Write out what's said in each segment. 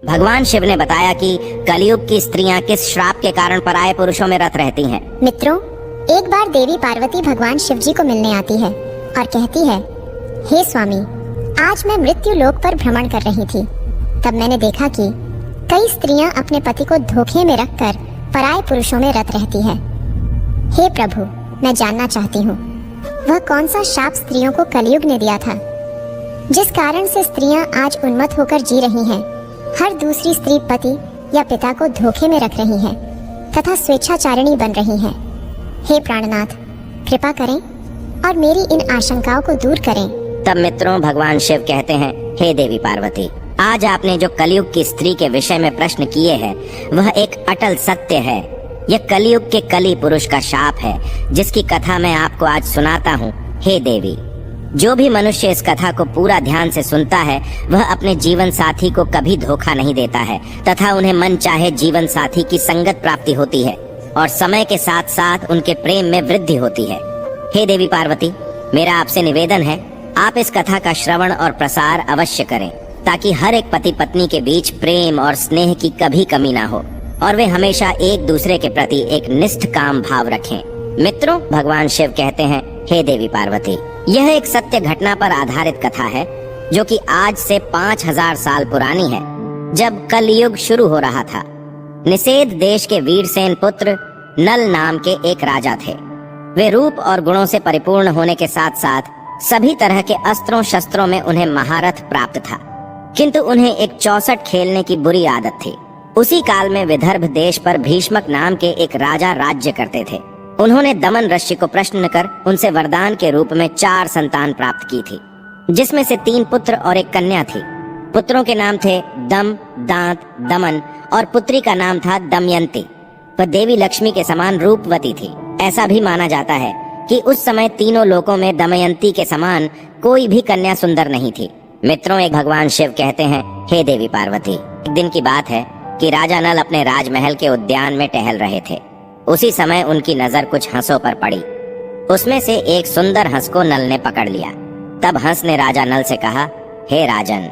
भगवान शिव ने बताया कि कलयुग की स्त्रियां किस श्राप के कारण पराये पुरुषों में रत रहती हैं। मित्रों, एक बार देवी पार्वती भगवान शिव जी को मिलने आती है और कहती है, हे स्वामी, आज मैं मृत्यु लोक पर भ्रमण कर रही थी। तब मैंने देखा कि कई स्त्रियां अपने पति को धोखे में रखकर पराये पुरुषों में रत रहती है। हे प्रभु, मैं जानना चाहती हूँ वह कौन सा शाप स्त्रियों को कलयुग ने दिया था, जिस कारण से स्त्रियां आज उन्मत्त होकर जी रही हैं, हर दूसरी स्त्री पति या पिता को धोखे में रख रही हैं तथा स्वेच्छाचारिणी बन रही हैं। हे प्राणनाथ, कृपा करें और मेरी इन आशंकाओं को दूर करें। तब मित्रों, भगवान शिव कहते हैं, हे देवी पार्वती, आज आपने जो कलयुग की स्त्री के विषय में प्रश्न किए हैं वह एक अटल सत्य है। यह कलयुग के कली पुरुष का शाप है, जिसकी कथा मैं आपको आज सुनाता हूँ। हे देवी, जो भी मनुष्य इस कथा को पूरा ध्यान से सुनता है वह अपने जीवन साथी को कभी धोखा नहीं देता है तथा उन्हें मन चाहे जीवन साथी की संगत प्राप्ति होती है और समय के साथ साथ उनके प्रेम में वृद्धि होती है। हे देवी पार्वती, मेरा आपसे निवेदन है, आप इस कथा का श्रवण और प्रसार अवश्य करें ताकि हर एक पति पत्नी के बीच प्रेम और स्नेह की कभी कमी ना हो और वे हमेशा एक दूसरे के प्रति एक निष्ठ काम भाव रखें। मित्रों, भगवान शिव कहते हैं, हे देवी पार्वती, यह एक सत्य घटना पर आधारित कथा है जो कि आज से 5000 साल पुरानी है, जब कलयुग शुरू हो रहा था। निषेध देश के वीरसेन पुत्र नल नाम के एक राजा थे। वे रूप और गुणों से परिपूर्ण होने के साथ साथ सभी तरह के अस्त्रों शस्त्रों में उन्हें महारथ प्राप्त था, किंतु उन्हें एक चौसठ खेलने की बुरी आदत थी। उसी काल में विदर्भ देश पर भीष्मक नाम के एक राजा राज्य करते थे। उन्होंने दमन ऋषि को प्रश्न कर उनसे वरदान के रूप में 4 संतान प्राप्त की थी, जिसमें से 3 पुत्र और 1 कन्या थी। पुत्रों के नाम थे दम, दांत, दमन और पुत्री का नाम था दमयंती। वह देवी लक्ष्मी के समान रूपवती थी। ऐसा भी माना जाता है कि उस समय तीनों लोकों में दमयंती के समान कोई भी कन्या सुंदर नहीं थी। मित्रों, एक भगवान शिव कहते हैं, हे देवी पार्वती, एक दिन की बात है कि राजा नल अपने राजमहल के उद्यान में टहल रहे थे। उसी समय उनकी नजर कुछ हंसों पर पड़ी। उसमें से एक सुंदर हंस को नल ने पकड़ लिया। तब हंस ने राजा नल से कहा, हे राजन,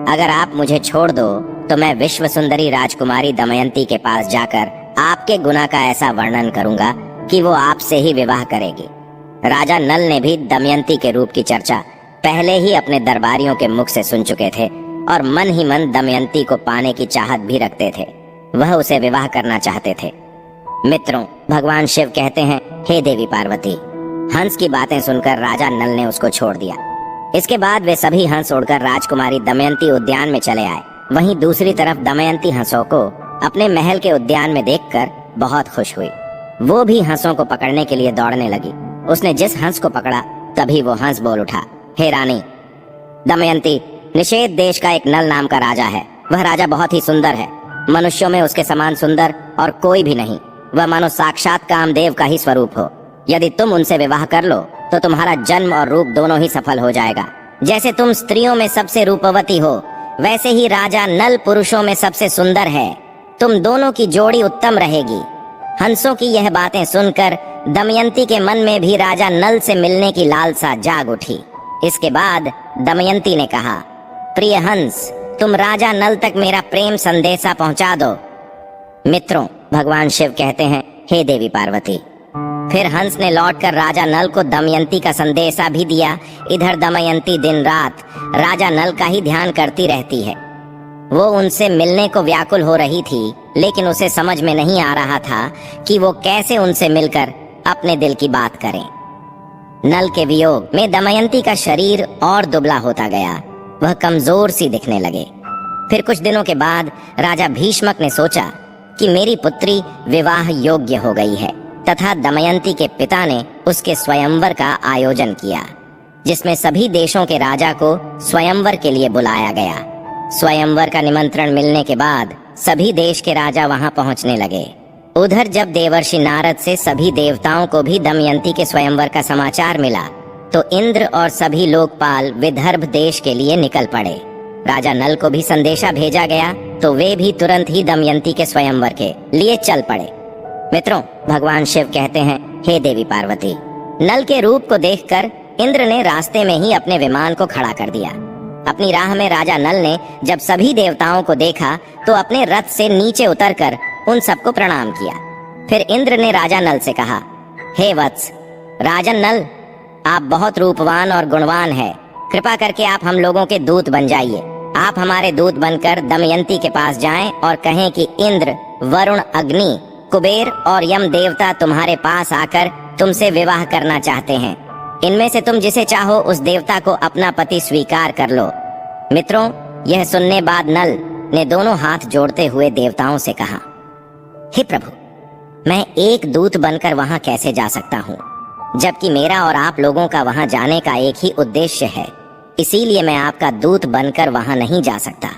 अगर आप मुझे छोड़ दो तो मैं विश्व सुंदरी राजकुमारी दमयंती के पास जाकर आपके गुना का ऐसा वर्णन करूंगा कि वो आपसे ही विवाह करेगी। राजा नल ने भी दमयंती के रूप की चर्चा पहले ही अपने दरबारियों के मुख से सुन चुके थे और मन ही मन दमयंती को पाने की चाहत भी रखते थे। वह उसे विवाह करना चाहते थे। मित्रों, भगवान शिव कहते हैं, हे देवी पार्वती, हंस की बातें सुनकर राजा नल ने उसको छोड़ दिया। इसके बाद वे सभी हंस उड़कर राजकुमारी दमयंती उद्यान में चले आए। वहीं दूसरी तरफ दमयंती हंसों को अपने महल के उद्यान में देखकर बहुत खुश हुई। वो भी हंसों को पकड़ने के लिए दौड़ने लगी। उसने जिस हंस को पकड़ा तभी वो हंस बोल उठा, हे रानी दमयंती, निषेध देश का एक नल नाम का राजा है। वह राजा बहुत ही सुंदर है। मनुष्यों में उसके समान सुंदर और कोई भी नहीं। वह मानो साक्षात कामदेव का ही स्वरूप हो। यदि तुम उनसे विवाह कर लो तो तुम्हारा जन्म और रूप दोनों ही सफल हो जाएगा। जैसे तुम स्त्रियों में सबसे रूपवती हो, वैसे ही राजा नल पुरुषों में सबसे सुंदर है। तुम दोनों की जोड़ी उत्तम रहेगी। हंसों की यह बातें सुनकर दमयंती के मन में भी राजा नल से मिलने की लालसा जाग उठी। इसके बाद दमयंती ने कहा, प्रिय हंस, तुम राजा नल तक मेरा प्रेम संदेशा पहुंचा दो। मित्रों, भगवान शिव कहते हैं, हे देवी पार्वती, फिर हंस ने लौटकर राजा नल को दमयंती का संदेशा भी दिया। इधर दमयंती दिन रात राजा नल का ही ध्यान करती रहती है। वो उनसे मिलने को व्याकुल हो रही थी, लेकिन उसे समझ में नहीं आ रहा था कि वो कैसे उनसे मिलकर अपने दिल की बात करें। नल के वियोग में दमयंती का शरीर और दुबला होता गया। वह कमजोर सी दिखने लगे। फिर कुछ दिनों के बाद राजा भीष्मक ने सोचा कि मेरी पुत्री विवाह योग्य हो गई है तथा दमयंती के पिता ने उसके स्वयंवर का आयोजन किया, जिसमें सभी देशों के राजा को स्वयंवर के लिए बुलाया गया। स्वयंवर का निमंत्रण मिलने के बाद सभी देश के राजा वहां पहुंचने लगे। उधर जब देवर्षि नारद से सभी देवताओं को भी दमयंती के स्वयंवर का समाचार मिला तो इंद्र और सभी लोकपाल विदर्भ देश के लिए निकल पड़े। राजा नल को भी संदेशा भेजा गया तो वे भी तुरंत ही दमयंती के स्वयंवर के लिए चल पड़े। मित्रों, भगवान शिव कहते हैं, हे देवी पार्वती, नल के रूप को देखकर इंद्र ने रास्ते में ही अपने विमान को खड़ा कर दिया अपनी राह में राजा नल ने जब सभी देवताओं को देखा तो अपने रथ से नीचे उतरकर उन सबको प्रणाम किया। फिर इंद्र ने राजा नल से कहा, हे वत्स राजन नल, आप बहुत रूपवान और गुणवान हैं। कृपा करके आप हम लोगों के दूत बन जाइए। आप हमारे दूत बनकर दमयंती के पास जाएं और कहें कि इंद्र, वरुण, अग्नि, कुबेर और यम देवता तुम्हारे पास आकर तुमसे विवाह करना चाहते हैं। इनमें से तुम जिसे चाहो उस देवता को अपना पति स्वीकार कर लो। मित्रों, यह सुनने बाद नल ने दोनों हाथ जोड़ते हुए देवताओं से कहा, हे प्रभु, मैं एक दूत बनकर वहां कैसे जा सकता हूँ, जबकि मेरा और आप लोगों का वहां जाने का एक ही उद्देश्य है। इसीलिए मैं आपका दूत बनकर वहां नहीं जा सकता।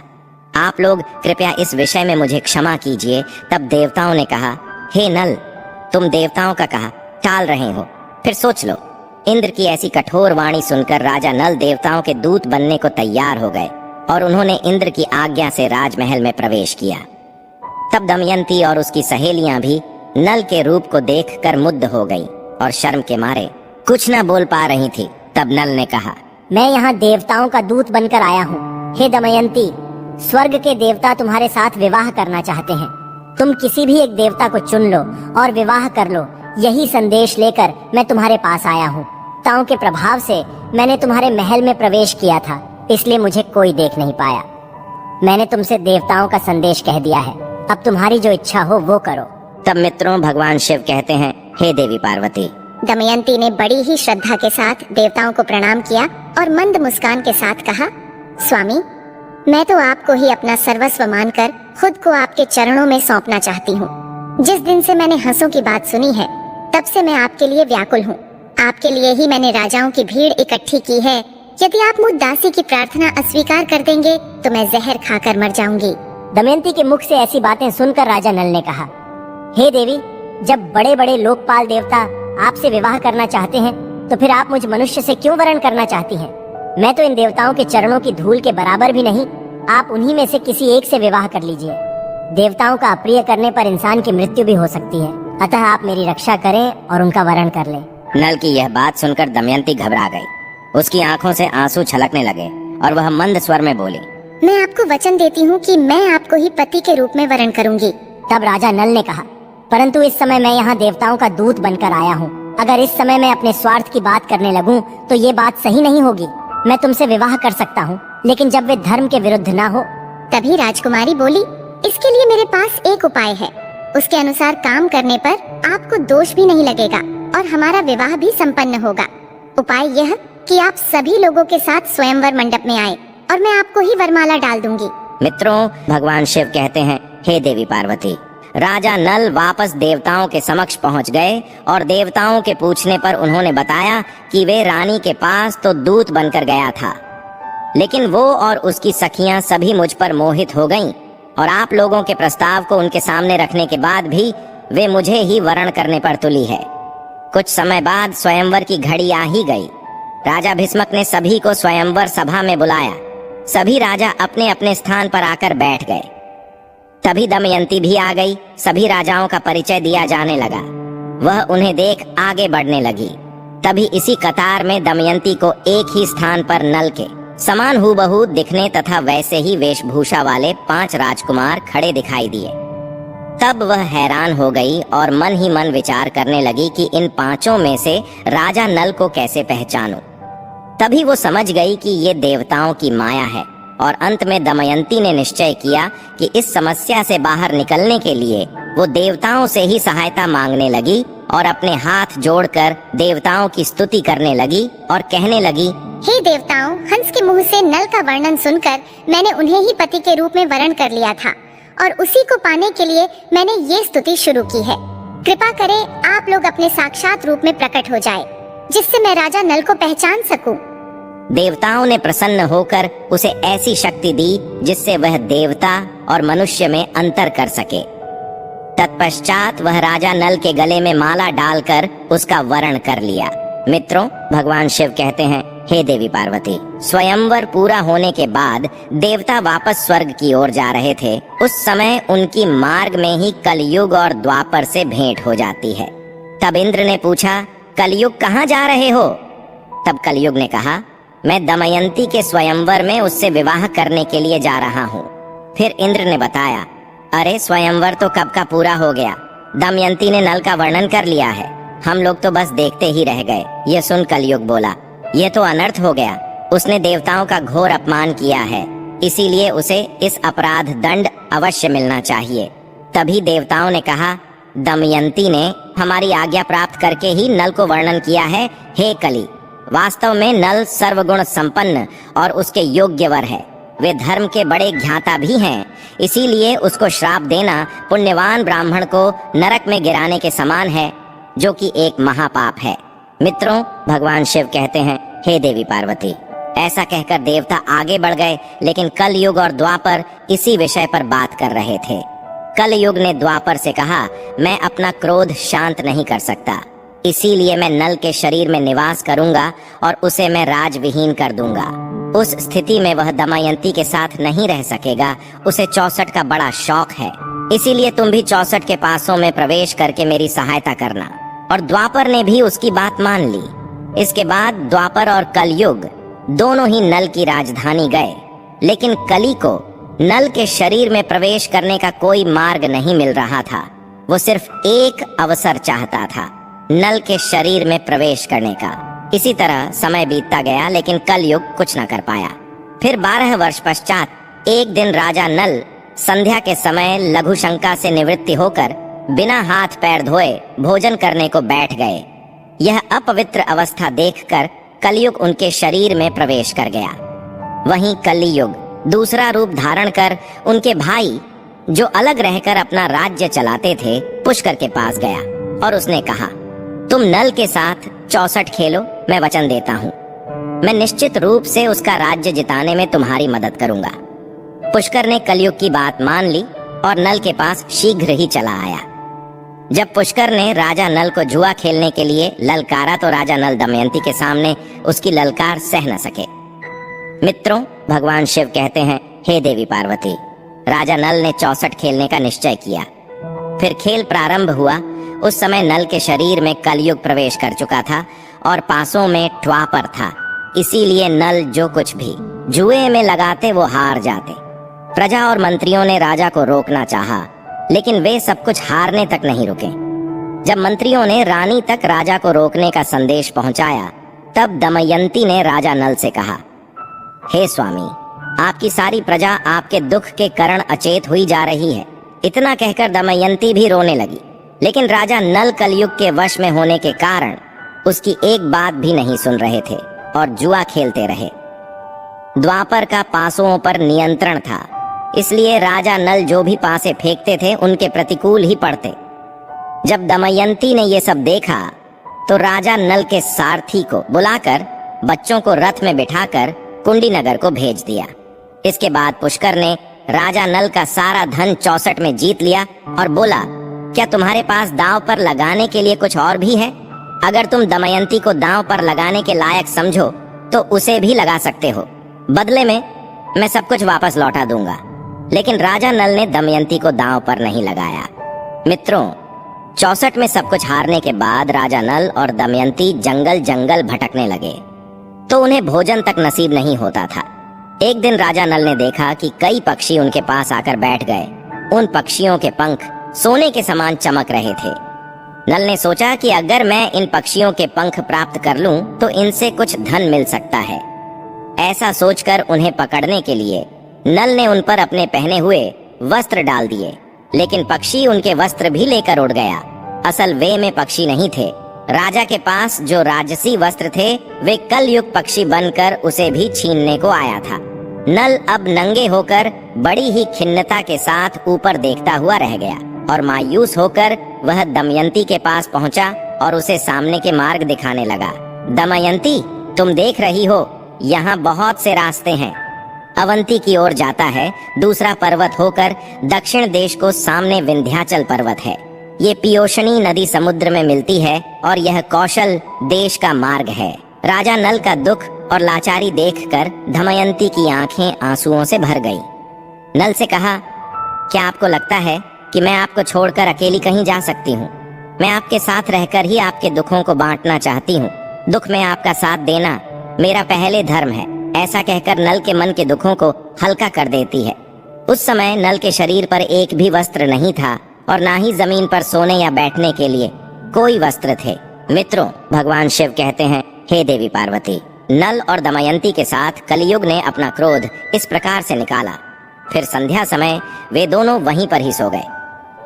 आप लोग कृपया इस विषय में मुझे क्षमा कीजिए। तब देवताओं ने कहा, हे नल, तुम देवताओं का कहा टाल रहे हो, फिर सोच लो। इंद्र की ऐसी कठोर वाणी सुनकर राजा नल देवताओं के दूत बनने को तैयार हो गए और उन्होंने इंद्र की आज्ञा से राजमहल में प्रवेश किया। तब दमयंती और उसकी सहेलियां भी नल के रूप को देखकर मुग्ध हो गईं और शर्म के मारे कुछ न बोल पा रही थी। तब नल ने कहा, मैं यहाँ देवताओं का दूत बनकर आया हूँ। हे दमयंती, स्वर्ग के देवता तुम्हारे साथ विवाह करना चाहते हैं। तुम किसी भी एक देवता को चुन लो और विवाह कर लो। यही संदेश लेकर मैं तुम्हारे पास आया हूँ। ताओं के प्रभाव से मैंने तुम्हारे महल में प्रवेश किया था, इसलिए मुझे कोई देख नहीं पाया। मैंने तुमसे देवताओं का संदेश कह दिया है। अब तुम्हारी जो इच्छा हो वो करो। तब मित्रों, भगवान शिव कहते हैं, हे देवी पार्वती। दमयंती ने बड़ी ही श्रद्धा के साथ देवताओं को प्रणाम किया और मंद मुस्कान के साथ कहा, स्वामी, मैं तो आपको ही अपना सर्वस्व मानकर खुद को आपके चरणों में सौंपना चाहती हूँ। जिस दिन से मैंने हंसों की बात सुनी है, तब से मैं आपके लिए व्याकुल हूँ। आपके लिए ही मैंने राजाओं की भीड़ इकट्ठी की है। यदि आप मुझ दासी की प्रार्थना अस्वीकार कर देंगे तो मैं जहर खाकर मर जाऊंगी। दमयंती के मुख से ऐसी बातें सुनकर राजा नल ने कहा, हे देवी, जब बड़े बड़े लोकपाल देवता आपसे विवाह करना चाहते हैं तो फिर आप मुझ मनुष्य से क्यों वरण करना चाहती हैं? मैं तो इन देवताओं के चरणों की धूल के बराबर भी नहीं। आप उन्हीं में से किसी एक से विवाह कर लीजिए। देवताओं का अप्रिय करने पर इंसान की मृत्यु भी हो सकती है। अतः आप मेरी रक्षा करें और उनका वरण कर लें। नल की यह बात सुनकर दमयंती घबरा गई। उसकी आंखों से आंसू छलकने लगे और वह मंद स्वर में बोली, मैं आपको वचन देती हूँ कि मैं आपको ही पति के रूप में वरण करूंगी। तब राजा नल ने कहा, परंतु इस समय मैं यहाँ देवताओं का दूत बनकर आया हूँ। अगर इस समय मैं अपने स्वार्थ की बात करने लगूं तो ये बात सही नहीं होगी। मैं तुमसे विवाह कर सकता हूँ, लेकिन जब वे धर्म के विरुद्ध ना हो। तभी राजकुमारी बोली, इसके लिए मेरे पास एक उपाय है। उसके अनुसार काम करने पर आपको दोष भी नहीं लगेगा और हमारा विवाह भी संपन्न होगा। उपाय यह कि आप सभी लोगों के साथ स्वयंवर मंडप में आए और मैं आपको ही वरमाला डाल दूंगी। मित्रों, भगवान शिव कहते हैं, हे देवी पार्वती। राजा नल वापस देवताओं के समक्ष पहुंच गए और देवताओं के पूछने पर उन्होंने बताया कि वे रानी के पास तो दूत बनकर गया था, लेकिन वो और उसकी सखियां सभी मुझ पर मोहित हो गईं और आप लोगों के प्रस्ताव को उनके सामने रखने के बाद भी वे मुझे ही वरण करने पर तुली है। कुछ समय बाद स्वयंवर की घड़ी आ ही गई। राजा भीष्मक ने सभी को स्वयंवर सभा में बुलाया। सभी राजा अपने अपने स्थान पर आकर बैठ गए। तभी दमयंती भी आ गई। सभी राजाओं का परिचय दिया जाने लगा। वह उन्हें देख आगे बढ़ने लगी। तभी इसी कतार में दमयंती को एक ही स्थान पर नल के समान हूबहू दिखने तथा वैसे ही वेशभूषा वाले 5 राजकुमार खड़े दिखाई दिए। तब वह हैरान हो गई और मन ही मन विचार करने लगी कि इन 5 में से राजा नल को कैसे पहचानूं। तभी वो समझ गई कि ये देवताओं की माया है और अंत में दमयंती ने निश्चय किया कि इस समस्या से बाहर निकलने के लिए वो देवताओं से ही सहायता मांगने लगी और अपने हाथ जोड़कर देवताओं की स्तुति करने लगी और कहने लगी, हे देवताओं, हंस के मुंह से नल का वर्णन सुनकर मैंने उन्हें ही पति के रूप में वरण कर लिया था और उसी को पाने के लिए मैंने ये स्तुति शुरू की है। कृपा करें आप लोग अपने साक्षात रूप में प्रकट हो जाए, जिससे मैं राजा नल को पहचान सकूं। देवताओं ने प्रसन्न होकर उसे ऐसी शक्ति दी जिससे वह देवता और मनुष्य में अंतर कर सके। तत्पश्चात वह राजा नल के गले में माला डालकर उसका वरण कर लिया। मित्रों, भगवान शिव कहते हैं, हे देवी पार्वती, स्वयंवर पूरा होने के बाद देवता वापस स्वर्ग की ओर जा रहे थे। उस समय उनकी मार्ग में ही कलयुग और द्वापर से भेंट हो जाती है। तब इंद्र ने पूछा, कलयुग कहाँ जा रहे हो? तब कलयुग ने कहा, मैं दमयंती के स्वयंवर में उससे विवाह करने के लिए जा रहा हूँ। फिर इंद्र ने बताया, अरे स्वयंवर तो कब का पूरा हो गया। दमयंती ने नल का वर्णन कर लिया है, हम लोग तो बस देखते ही रह गए। यह सुन कलयुग बोला, यह तो अनर्थ हो गया। उसने देवताओं का घोर अपमान किया है, इसीलिए उसे इस अपराध दंड अवश्य मिलना चाहिए। तभी देवताओं ने कहा, दमयंती ने हमारी आज्ञा प्राप्त करके ही नल को वर्णन किया है। हे कली, वास्तव में नल सर्वगुण संपन्न और उसके योग्य वर है। वे धर्म के बड़े ज्ञाता भी हैं, इसीलिए उसको श्राप देना पुण्यवान ब्राह्मण को नरक में गिराने के समान है, जो कि एक महापाप है। मित्रों, भगवान शिव कहते हैं, हे देवी पार्वती। ऐसा कहकर देवता आगे बढ़ गए, लेकिन कलयुग और द्वापर इसी विषय पर बात कर रहे थे। कलयुग ने द्वापर से कहा, मैं अपना क्रोध शांत नहीं कर सकता, इसीलिए मैं नल के शरीर में निवास करूंगा और उसे मैं राजविहीन कर दूंगा। उस स्थिति में वह दमयंती के साथ नहीं रह सकेगा। उसे 64 का बड़ा शौक है, इसीलिए तुम भी 64 के पासों में प्रवेश करके मेरी सहायता करना। और द्वापर ने भी उसकी बात मान ली। इसके बाद द्वापर और कलयुग दोनों ही नल की राजधानी गए, लेकिन कली को नल के शरीर में प्रवेश करने का कोई मार्ग नहीं मिल रहा था। वो सिर्फ एक अवसर चाहता था, नल के शरीर में प्रवेश करने का। इसी तरह समय बीतता गया, लेकिन कलयुग कुछ न कर पाया। फिर 12 वर्ष पश्चात एक दिन राजा नल संध्या के समय लघु शंका से निवृत्ति होकर बिना हाथ पैर धोए भोजन करने को बैठ गए। यह अपवित्र अवस्था देखकर कलयुग उनके शरीर में प्रवेश कर गया। वहीं कलियुग दूसरा रूप धारण कर उनके भाई, जो अलग रहकर अपना राज्य चलाते थे, पुष्कर के पास गया और उसने कहा, तुम नल के साथ 64 खेलो, मैं वचन देता हूँ। मैं निश्चित रूप से उसका राज्य जिताने में तुम्हारी मदद करूंगा। पुष्कर ने कलयुग की बात मान ली और नल के पास शीघ्र ही चला आया। जब पुष्कर ने राजा नल को जुआ खेलने के लिए ललकारा, तो राजा नल दमयंती के सामने उसकी ललकार सह न सके। मित्रों, भगवान शिव कहते हैं, हे देवी पार्वती। राजा नल ने 64 खेलने का निश्चय किया। फिर खेल प्रारंभ हुआ। उस समय नल के शरीर में कलयुग प्रवेश कर चुका था और पासों में द्वापर था, इसीलिए नल जो कुछ भी जुए में लगाते वो हार जाते। प्रजा और मंत्रियों ने राजा को रोकना चाहा, लेकिन वे सब कुछ हारने तक नहीं रुके। जब मंत्रियों ने रानी तक राजा को रोकने का संदेश पहुंचाया, तब दमयंती ने राजा नल से कहा, हे स्वामी, आपकी सारी प्रजा आपके दुख के कारण अचेत हुई जा रही है। इतना कहकर दमयंती भी रोने लगी, लेकिन राजा नल कलयुग के वश में होने के कारण उसकी एक बात भी नहीं सुन रहे थे और जुआ खेलते रहे। द्वापर का पासों पर नियंत्रण था, इसलिए राजा नल जो भी पासे फेंकते थे उनके प्रतिकूल ही पड़ते। जब दमयंती ने ये सब देखा, तो राजा नल के सारथी को बुलाकर बच्चों को रथ में बिठाकर कुंडी नगर को भेज दिया। इसके बाद पुष्कर ने राजा नल का सारा धन 64 में जीत लिया और बोला, क्या तुम्हारे पास दांव पर लगाने के लिए कुछ और भी है? अगर तुम दमयंती को दांव पर लगाने के लायक समझो तो उसे भी लगा सकते हो, बदले में मैं सब कुछ वापस लौटा दूंगा। लेकिन राजा नल ने दमयंती को दांव पर नहीं लगाया। मित्रों, 64 में सब कुछ हारने के बाद राजा नल और दमयंती जंगल जंगल भटकने लगे, तो उन्हें भोजन तक नसीब नहीं होता था। एक दिन राजा नल ने देखा कि कई पक्षी उनके पास आकर बैठ गए। उन पक्षियों के पंख सोने के समान चमक रहे थे। नल ने सोचा कि अगर मैं इन पक्षियों के पंख प्राप्त कर लूं तो इनसे कुछ धन मिल सकता है। ऐसा सोचकर उन्हें पकड़ने के लिए नल ने उन पर अपने पहने हुए वस्त्र डाल दिए, लेकिन पक्षी उनके वस्त्र भी लेकर उड़ गया। असल वे में पक्षी नहीं थे। राजा के पास जो राजसी वस्त्र थे वे कलयुग पक्षी बनकर उसे भी छीनने को आया था। नल अब नंगे होकर बड़ी ही खिन्नता के साथ ऊपर देखता हुआ रह गया और मायूस होकर वह दमयंती के पास पहुंचा और उसे सामने के मार्ग दिखाने लगा। दमयंती, तुम देख रही हो, यहाँ बहुत से रास्ते हैं। अवंती की ओर जाता है, दूसरा पर्वत होकर दक्षिण देश को सामने विंध्याचल पर्वत है। ये पियोशनी नदी समुद्र में मिलती है और यह कौशल देश का मार्ग है। राजा नल का दुख और लाचारी देखकर दमयंती की आंखें आंसुओं से भर गई। नल से कहा, क्या आपको लगता है कि मैं आपको छोड़कर अकेली कहीं जा सकती हूँ? मैं आपके साथ रहकर ही आपके दुखों को बांटना चाहती हूँ। दुख में आपका साथ देना मेरा पहले धर्म है, ऐसा कहकर नल के मन के दुखों को हल्का कर देती है। उस समय नल के शरीर पर एक भी वस्त्र नहीं था और ना ही जमीन पर सोने या बैठने के लिए कोई वस्त्र थे। मित्रों, भगवान शिव कहते हैं, हे देवी पार्वती, नल और दमयंती के साथ कलयुग ने अपना क्रोध इस प्रकार से निकाला। फिर संध्या समय वे दोनों वहीं पर ही सो गए।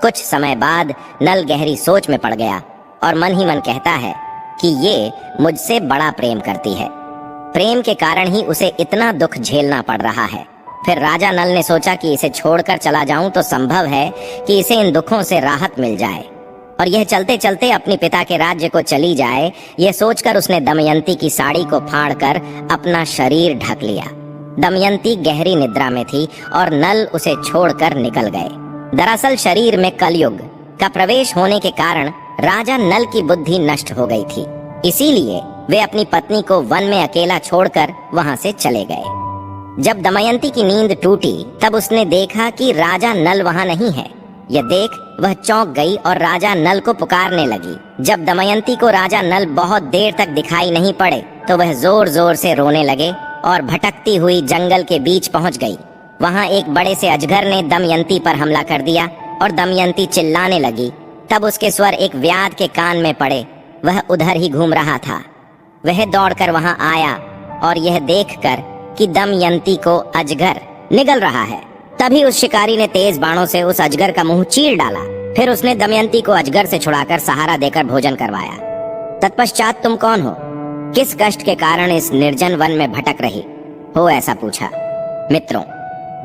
कुछ समय बाद नल गहरी सोच में पड़ गया और मन ही मन कहता है कि ये मुझसे बड़ा प्रेम करती है। प्रेम के कारण ही उसे इतना दुख झेलना पड़ रहा है। फिर राजा नल ने सोचा कि इसे छोड़कर चला जाऊं तो संभव है कि इसे इन दुखों से राहत मिल जाए और यह चलते चलते अपने पिता के राज्य को चली जाए। यह सोचकर उसने दमयंती की साड़ी को फाड़कर अपना शरीर ढक लिया। दमयंती गहरी निद्रा में थी और नल उसे छोड़कर निकल गए। दरअसल शरीर में कलयुग का प्रवेश होने के कारण राजा नल की बुद्धि नष्ट हो गई थी, इसीलिए वे अपनी पत्नी को वन में अकेला छोड़कर वहां से चले गए। जब दमयंती की नींद टूटी तब उसने देखा कि राजा नल वहां नहीं है। यह देख वह चौंक गई और राजा नल को पुकारने लगी। जब दमयंती को राजा नल बहुत देर तक दिखाई नहीं पड़े तो वह जोर जोर से रोने लगे और भटकती हुई जंगल के बीच पहुंच गई। वहां एक बड़े से अजगर ने दमयंती पर हमला कर दिया और दमयंती चिल्लाने लगी। तब उसके स्वर एक व्याध के कान में पड़े। वह उधर ही घूम रहा था। वह दौड़कर वहां आया और यह देखकर कि दमयंती को अजगर निगल रहा है, तभी उस शिकारी ने तेज बाणों से उस अजगर का मुंह चीर डाला। फिर उसने दमयंती को अजगर से छुड़ाकर सहारा देकर भोजन करवाया। तत्पश्चात तुम कौन हो? किस कष्ट के कारण इस निर्जन वन में भटक रही हो? ऐसा पूछा। मित्रों,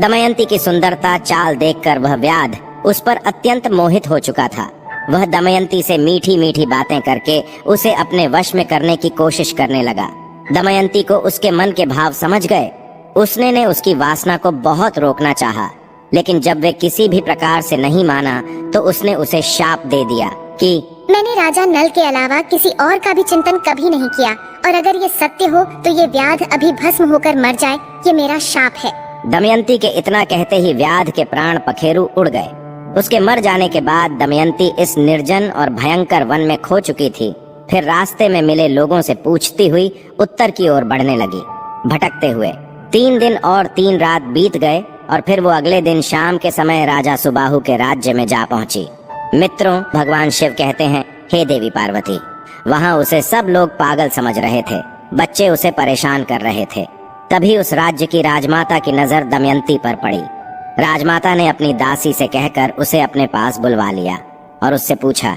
दमयंती की सुंदरता चाल देखकर वह व्याध उस पर अत्यंत मोहित हो चुका था। वह दमयंती से मीठी मीठी बातें करके उसे अपने वश में करने की कोशिश करने लगा। दमयंती को उसके मन के भाव समझ गए। उसने ने उसकी वासना को बहुत रोकना चाहा, लेकिन जब वे किसी भी प्रकार से नहीं माना तो उसने उसे शाप दे दिया कि मैंने राजा नल के अलावा किसी और का भी चिंतन कभी नहीं किया और अगर ये सत्य हो तो ये व्याध अभी भस्म होकर मर जाए, ये मेरा शाप है। दमयंती के इतना कहते ही व्याध के प्राण पखेरु उड़ गए। उसके मर जाने के बाद दमयंती इस निर्जन और भयंकर वन में खो चुकी थी। फिर रास्ते में मिले लोगों से पूछती हुई उत्तर की ओर बढ़ने लगी। भटकते हुए 3 दिन और 3 रात बीत गए और फिर वो अगले दिन शाम के समय राजा सुबाहु के राज्य में जा पहुंची। मित्रों, भगवान शिव कहते हैं, हे देवी पार्वती, वहां उसे सब लोग पागल समझ रहे थे। बच्चे उसे परेशान कर रहे थे। तभी उस राज्य की राजमाता की नजर दमयंती पर पड़ी। राजमाता ने अपनी दासी से कहकर उसे अपने पास बुलवा लिया और उससे पूछा,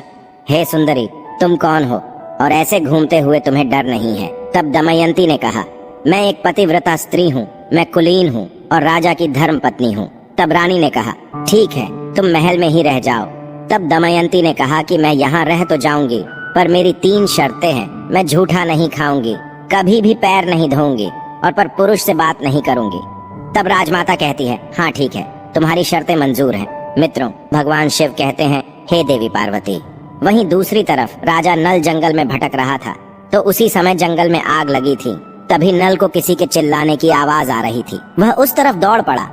हे सुंदरी, तुम कौन हो और ऐसे घूमते हुए तुम्हें डर नहीं है? तब दमयंती ने कहा, मैं एक पतिव्रता स्त्री हूँ, मैं कुलीन हूँ और राजा की धर्म पत्नी हूँ। तब रानी ने कहा, ठीक है, तुम महल में ही रह जाओ। तब दमयंती ने कहा कि मैं यहाँ रह तो जाऊंगी, पर मेरी 3 शर्तें हैं। मैं झूठा नहीं खाऊंगी, कभी भी पैर नहीं धोऊंगी और पर पुरुष से बात नहीं करूंगी। तब राजमाता कहती है, हाँ ठीक है, तुम्हारी शर्तें मंजूर हैं। मित्रों, भगवान शिव कहते हैं, हे देवी पार्वती, वहीं दूसरी तरफ राजा नल जंगल में भटक रहा था तो उसी समय जंगल में आग लगी थी। तभी नल को किसी के चिल्लाने की आवाज आ रही थी। वह उस तरफ दौड़ पड़ा।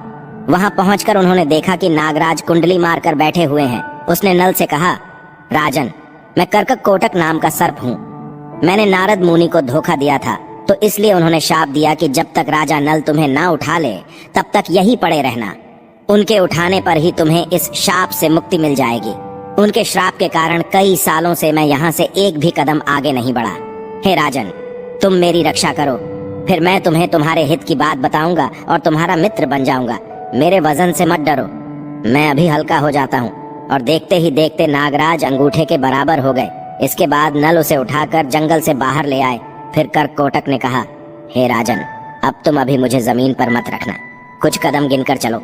वहां पहुंचकर उन्होंने देखा कि नागराज कुंडली मारकर बैठे हुए हैं। उसने नल से कहा, राजन, मैं कर्कक कोटक नाम का सर्प हूँ। मैंने नारद मुनि को धोखा दिया था, तो इसलिए उन्होंने शाप दिया कि जब तक राजा नल तुम्हें ना उठा ले तब तक यही पड़े रहना। उनके उठाने पर ही तुम्हें इस शाप से मुक्ति मिल जाएगी। उनके श्राप के कारण कई सालों से मैं यहाँ से एक भी कदम आगे नहीं बढ़ा। हे राजन, तुम मेरी रक्षा करो, फिर मैं तुम्हें तुम्हारे हित की बात बताऊंगा और तुम्हारा मित्र बन जाऊंगा। मेरे वजन से मत डरो, मैं अभी हल्का हो जाता हूँ। और देखते ही देखते नागराज अंगूठे के बराबर हो गए। इसके बाद नल उसे उठाकर जंगल से बाहर ले आए। फिर कर्ककोटक ने कहा, हे राजन, अब तुम अभी मुझे जमीन पर मत रखना, कुछ कदम गिनकर चलो।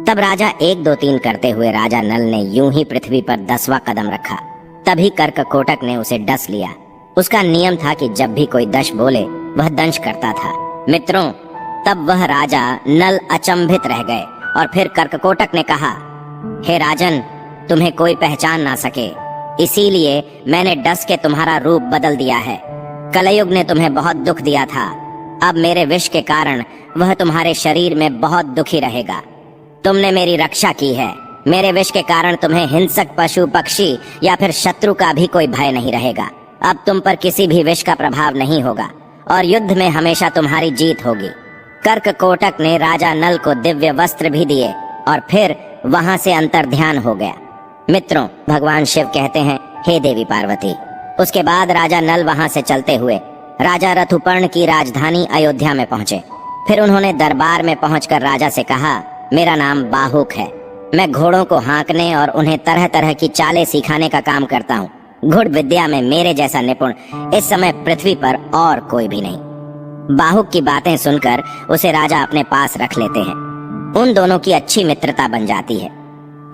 तब राजा 1 2 3 करते हुए राजा नल ने यूं ही पृथ्वी पर 10वां कदम रखा। तभी कर्ककोटक ने उसे डस लिया। उसका नियम था कि जब भी कोई दंश बोले वह दंश करता था। मित्रों, तब वह राजा नल अचंभित रह गए और फिर कर्ककोटक ने कहा, हे राजन, तुम्हें कोई पहचान ना सके, इसीलिए मैंने डस के तुम्हारा रूप बदल दिया है। कलयुग ने तुम्हें बहुत दुख दिया था, अब मेरे विष के कारण वह तुम्हारे शरीर में बहुत दुखी रहेगा। तुमने मेरी रक्षा की है, मेरे विष के कारण तुम्हें हिंसक पशु पक्षी या फिर शत्रु का भी कोई भय नहीं रहेगा। अब तुम पर किसी भी विष का प्रभाव नहीं होगा और युद्ध में हमेशा तुम्हारी जीत होगी। कर्ककोटक ने राजा नल को दिव्य वस्त्र भी दिए और फिर वहां से अंतर्ध्यान हो गया। मित्रों, भगवान शिव कहते हैं, हे देवी पार्वती। उसके बाद राजा नल वहां से चलते हुए राजा ऋतुपर्ण की राजधानी अयोध्या में पहुंचे। फिर उन्होंने दरबार में पहुंचकर राजा से कहा, मेरा नाम बाहुक है। मैं घोड़ों को हाँकने और उन्हें तरह तरह की चालें सिखाने का काम करता हूँ। घुड़ विद्या में मेरे जैसा निपुण इस समय पृथ्वी पर और कोई भी नहीं। बाहुक की बातें सुनकर उसे राजा अपने पास रख लेते हैं। उन दोनों की अच्छी मित्रता बन जाती है।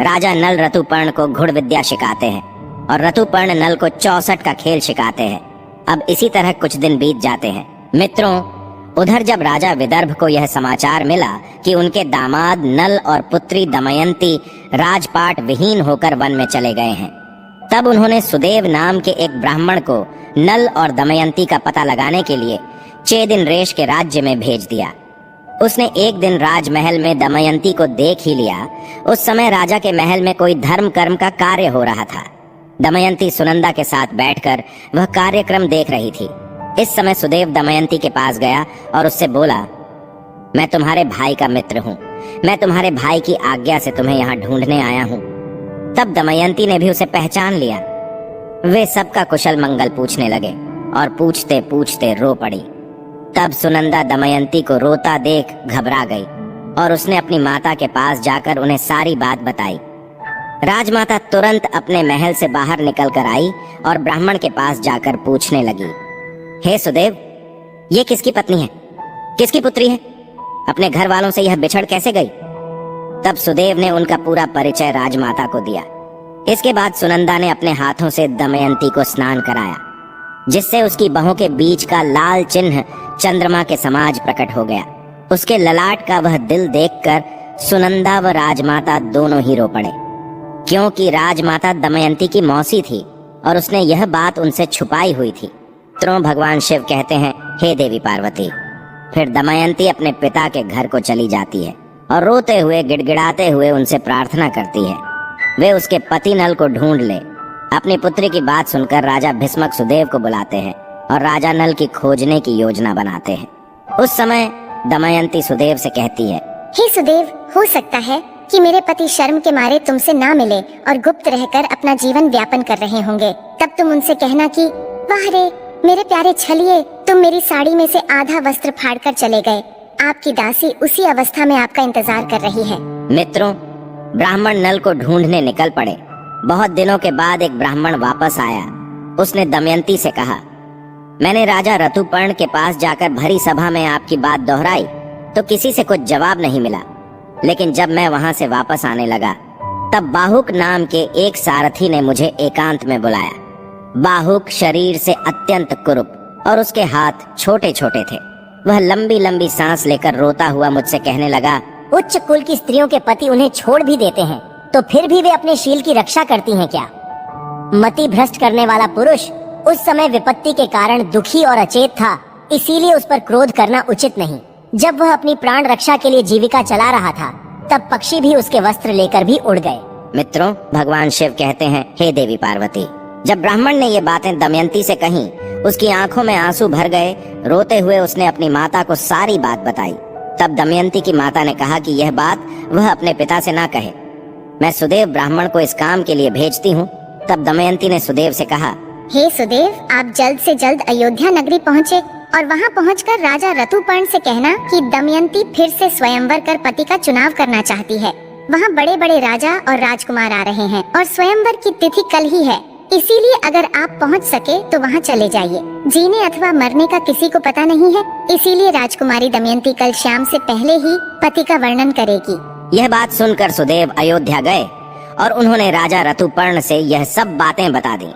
राजा नल ऋतुपर्ण को घुड़ विद्या सिखाते हैं और ऋतुपर्ण नल को 64 का खेल सिखाते हैं। अब इसी तरह कुछ दिन बीत जाते हैं। मित्रों, उधर जब राजा विदर्भ को यह समाचार मिला कि उनके दामाद नल और पुत्री दमयंती राजपाट विहीन होकर वन में चले गए हैं, तब उन्होंने सुदेव नाम के एक ब्राह्मण को नल और दमयंती का पता लगाने के लिए चेदिन रेश के राज्य में भेज दिया। उसने एक दिन राजमहल में दमयंती को देख ही लिया। उस समय राजा के महल में कोई धर्म कर्म का कार्य हो रहा था। दमयंती सुनंदा के साथ बैठकर वह कार्यक्रम देख रही थी। इस समय सुदेव दमयंती के पास गया और उससे बोला, मैं तुम्हारे भाई का मित्र हूँ। मैं तुम्हारे भाई की आज्ञा से तुम्हें यहाँ ढूंढने आया हूँ। तब दमयंती ने भी उसे पहचान लिया। वे सबका कुशल मंगल पूछने लगे और पूछते पूछते रो पड़ी। तब सुनंदा दमयंती को रोता देख घबरा गई और उसने अपनी माता के पास जाकर उन्हें सारी बात बताई। राजमाता तुरंत अपने महल से बाहर निकल कर आई और ब्राह्मण के पास जाकर पूछने लगी, हे सुदेव, ये किसकी पत्नी है? किसकी पुत्री है? अपने घर वालों से यह बिछड़ कैसे गई? तब सुदेव ने उनका पूरा परिचय राजमाता को दिया। इसके बाद सुनंदा ने अपने हाथों से दमयंती को स्नान कराया, जिससे उसकी बाहों के बीच का लाल चिन्ह चंद्रमा के समाज प्रकट हो गया। उसके ललाट का वह दिल देखकर सुनंदा व राजमाता दोनों ही रो पड़े, क्योंकि राजमाता दमयंती की मौसी थी और उसने यह बात उनसे छुपाई हुई थी। तो भगवान शिव कहते हैं, हे देवी पार्वती। फिर दमयंती अपने पिता के घर को चली जाती है और रोते हुए गिड़गिड़ाते हुए उनसे प्रार्थना करती है वे उसके पति नल को ढूंढ ले। अपनी पुत्री की बात सुनकर राजा भीष्मक सुदेव को बुलाते हैं और राजा नल की खोजने की योजना बनाते हैं। उस समय दमयंती सुदेव से कहती है, हे सुदेव, हो सकता है कि मेरे पति शर्म के मारे तुमसे ना मिले और गुप्त रहकर अपना जीवन व्यापन कर रहे होंगे। तब तुम उनसे कहना कि वाह रे मेरे प्यारे छलिए, तुम मेरी साड़ी में से आधा वस्त्र फाड़कर चले गए। आपकी दासी उसी अवस्था में आपका इंतजार कर रही है। मित्रों, ब्राह्मण नल को ढूंढने निकल पड़े। बहुत दिनों के बाद एक ब्राह्मण वापस आया। उसने दमयंती से कहा, मैंने राजा ऋतुपर्ण के पास जाकर भरी सभा में आपकी बात दोहराई तो किसी से कुछ जवाब नहीं मिला। लेकिन जब मैं वहां से वापस आने लगा तब बाहुक नाम के एक सारथी ने मुझे एकांत में बुलाया। बाहुक शरीर से अत्यंत कुरूप और उसके हाथ छोटे छोटे थे। वह लंबी लंबी सांस लेकर रोता हुआ मुझसे कहने लगा, उच्च कुल की स्त्रियों के पति उन्हें छोड़ भी देते हैं तो फिर भी वे अपने शील की रक्षा करती हैं क्या? मति भ्रष्ट करने वाला पुरुष उस समय विपत्ति के कारण दुखी और अचेत था, इसीलिए उस पर क्रोध करना उचित नहीं। जब वह अपनी प्राण रक्षा के लिए जीविका चला रहा था तब पक्षी भी उसके वस्त्र लेकर भी उड़ गए। मित्रों, भगवान शिव कहते हैं, हे देवी पार्वती। जब ब्राह्मण ने ये बातें दमयंती से कहीं, उसकी आंखों में आंसू भर गए। रोते हुए उसने अपनी माता को सारी बात बताई। तब दमयंती की माता ने कहा कि यह बात वह अपने पिता से ना कहे। मैं सुदेव ब्राह्मण को इस काम के लिए भेजती हूँ। तब दमयंती ने सुदेव से कहा, हे सुदेव, आप जल्द से जल्द अयोध्या नगरी पहुँचे और वहाँ पहुँचकर राजा ऋतुपर्ण से कहना कि दमयंती फिर से स्वयंवर कर पति का चुनाव करना चाहती है। वहाँ बड़े बड़े राजा और राजकुमार आ रहे हैं और स्वयंवर की तिथि कल ही है, इसीलिए अगर आप पहुँच सके तो वहाँ चले जाइए। जीने अथवा मरने का किसी को पता नहीं है, इसीलिए राजकुमारी दमयंती कल शाम से पहले ही पति का वर्णन करेगी। यह बात सुनकर सुदेव अयोध्या गए और उन्होंने राजा ऋतुपर्ण से यह सब बातें बता दी।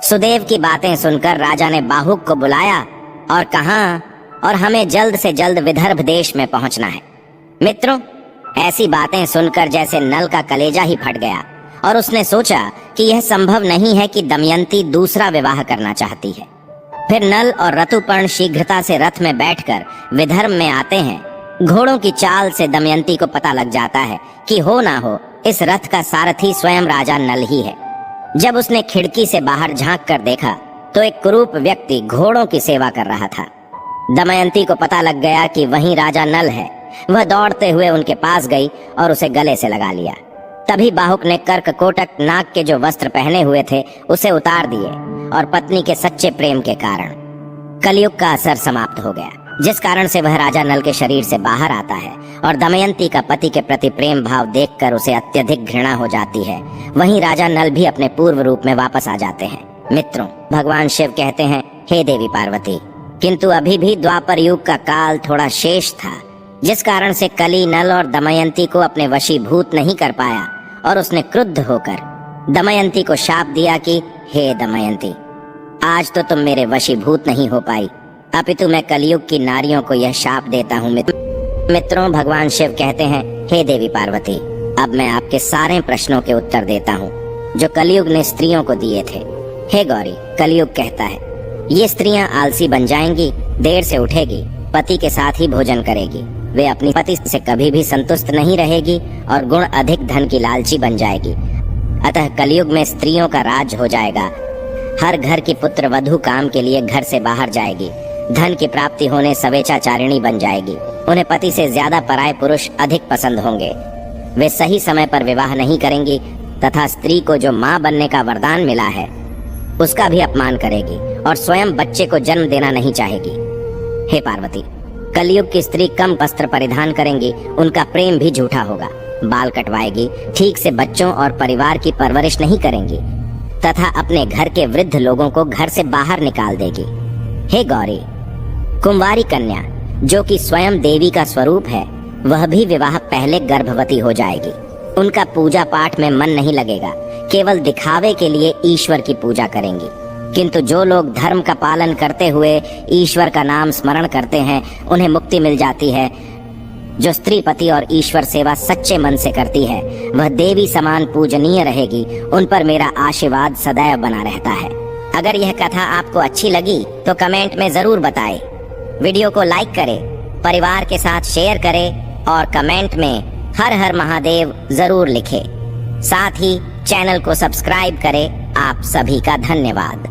सुदेव की बातें सुनकर राजा ने बाहुक को बुलाया और कहा, और हमें जल्द से जल्द विदर्भ देश में पहुंचना है। मित्रों, ऐसी बातें सुनकर जैसे नल का कलेजा ही फट गया और उसने सोचा कि यह संभव नहीं है कि दमयंती दूसरा विवाह करना चाहती है। फिर नल और ऋतुपर्ण शीघ्रता से रथ में बैठकर विदर्भ में आते हैं। घोड़ों की चाल से दमयंती को पता लग जाता है कि हो ना हो इस रथ का सारथी स्वयं राजा नल ही है। जब उसने खिड़की से बाहर झांक कर देखा तो एक कुरूप व्यक्ति घोड़ों की सेवा कर रहा था। दमयंती को पता लग गया कि वहीं राजा नल है। वह दौड़ते हुए उनके पास गई और उसे गले से लगा लिया। तभी बाहुक ने कर्क कोटक नाग के जो वस्त्र पहने हुए थे उसे उतार दिए और पत्नी के सच्चे प्रेम के कारण कलयुग का असर समाप्त हो गया, जिस कारण से वह राजा नल के शरीर से बाहर आता है और दमयंती का पति के प्रति प्रेम भाव देखकर उसे अत्यधिक घृणा हो जाती है। वहीं राजा नल भी अपने पूर्व रूप में वापस आ जाते हैं। मित्रों, भगवान शिव कहते हैं, हे देवी पार्वती, किंतु अभी भी द्वापर युग का काल थोड़ा शेष था, जिस कारण से कली नल और दमयंती को अपने वशीभूत नहीं कर पाया और उसने क्रुद्ध होकर दमयंती को शाप दिया कि हे दमयंती, आज तो तुम मेरे वशीभूत नहीं हो पाई, अपितु मैं कलयुग की नारियों को यह शाप देता हूँ। मित्रों, भगवान शिव कहते हैं, हे देवी पार्वती, अब मैं आपके सारे प्रश्नों के उत्तर देता हूँ जो कलयुग ने स्त्रियों को दिए थे। हे गौरी, कलयुग कहता है, ये स्त्रियां आलसी बन जाएंगी, देर से उठेगी, पति के साथ ही भोजन करेगी, वे अपनी पति से कभी भी संतुष्ट नहीं रहेगी और गुण अधिक धन की लालची बन जाएगी। अतः कलयुग में स्त्रियों का राज हो जाएगा। हर घर की पुत्र वधू काम के लिए घर से बाहर जाएगी, धन की प्राप्ति होने सवेचाचारिणी बन जाएगी, उन्हें पति से ज्यादा पराये पुरुष अधिक पसंद होंगे, वे सही समय पर विवाह नहीं करेंगी तथा स्त्री को जो माँ बनने का वरदान मिला है उसका भी अपमान करेगी और स्वयं बच्चे को जन्म देना नहीं चाहेगी। हे पार्वती, कलयुग की स्त्री कम वस्त्र परिधान करेंगी, उनका प्रेम भी झूठा होगा, बाल कटवाएगी, ठीक से बच्चों और परिवार की परवरिश नहीं करेंगी तथा अपने घर के वृद्ध लोगों को घर से बाहर निकाल देगी। हे गौरी, कुंवारी कन्या जो कि स्वयं देवी का स्वरूप है, वह भी विवाह पहले गर्भवती हो जाएगी। उनका पूजा पाठ में मन नहीं लगेगा, केवल दिखावे के लिए ईश्वर की पूजा करेंगी। किंतु जो लोग धर्म का पालन करते हुए ईश्वर का नाम स्मरण करते हैं, उन्हें मुक्ति मिल जाती है। जो स्त्री पति और ईश्वर सेवा सच्चे मन से करती है, वह देवी समान पूजनीय रहेगी। उन पर मेरा आशीर्वाद सदैव बना रहता है। अगर यह कथा आपको अच्छी लगी तो कमेंट में जरूर बताएं, वीडियो को लाइक करें, परिवार के साथ शेयर करें और कमेंट में हर हर महादेव जरूर लिखें। साथ ही चैनल को सब्सक्राइब करें। आप सभी का धन्यवाद।